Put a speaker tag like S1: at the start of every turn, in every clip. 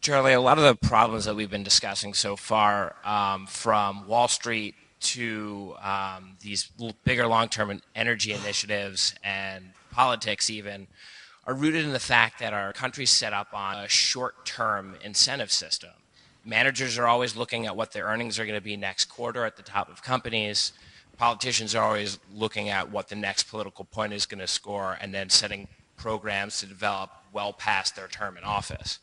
S1: Charlie, a lot of the problems that we've been discussing so far, from Wall Street to these bigger long-term energy initiatives and politics even, are rooted in the fact that our country's set up on a short-term incentive system. Managers are always looking at what their earnings are going to be next quarter at the top of companies. Politicians are always looking at what the next political point is going to score and then setting programs to develop well past their term in office.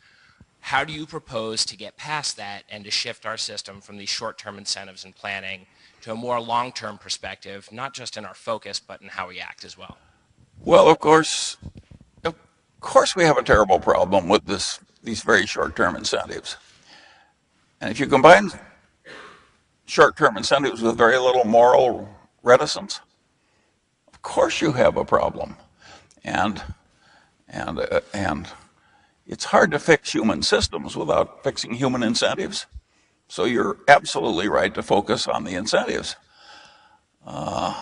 S1: How do you propose to get past that and to shift our system from these short-term incentives and planning to a more long-term perspective, not just in our focus, but in how we act as well?
S2: Well, of course we have a terrible problem with these very short-term incentives. And if you combine short-term incentives with very little moral reticence, of course you have a problem. And and it's hard to fix human systems without fixing human incentives. So you're absolutely right to focus on the incentives. And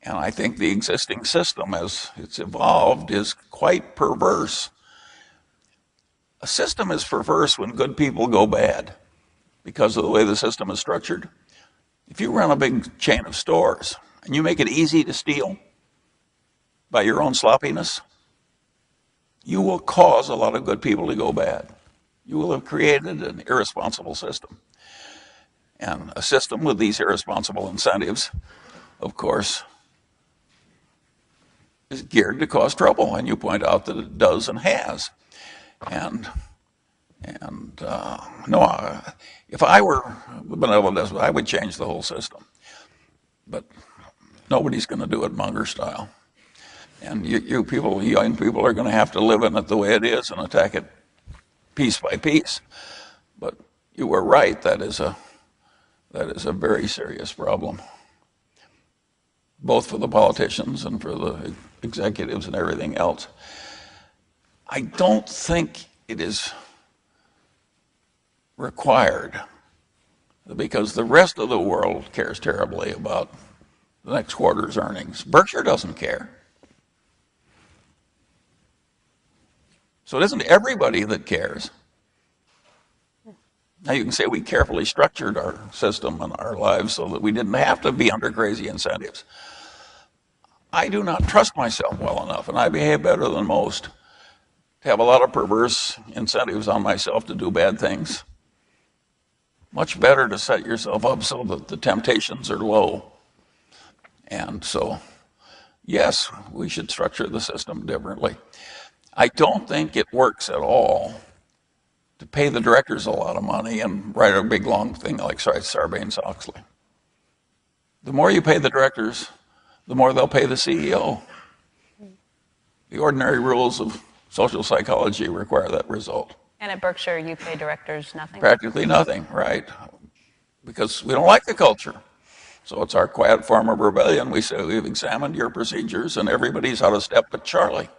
S2: I think the existing system, as it's evolved, is quite perverse. A system is perverse when good people go bad because of the way the system is structured. If you run a big chain of stores and you make it easy to steal by your own sloppiness, you will cause a lot of good people to go bad. You will have created an irresponsible system. And a system with these irresponsible incentives, of course, is geared to cause trouble. And you point out that it does and has. And no, if I were benevolent, I would change the whole system. But nobody's going to do it Munger style. And you people, young people, are going to have to live in it the way it is and attack it piece by piece. But you were right. That is a very serious problem, both for the politicians and for the executives and everything else. I don't think it is required because the rest of the world cares terribly about the next quarter's earnings. Berkshire doesn't care. So it isn't everybody that cares. Now you can say we carefully structured our system and our lives so that we didn't have to be under crazy incentives. I do not trust myself well enough, and I behave better than most, to have a lot of perverse incentives on myself to do bad things. Much better to set yourself up so that the temptations are low. And so, yes, we should structure the system differently. I don't think it works at all to pay the directors a lot of money and write a big long thing like Sarbanes-Oxley. The more you pay the directors, the more they'll pay the CEO. The ordinary rules of social psychology require that result.
S3: And at Berkshire, you pay directors nothing?
S2: Practically nothing, right? Because we don't like the culture. So it's our quiet form of rebellion. We say, we've examined your procedures and everybody's out of step but Charlie.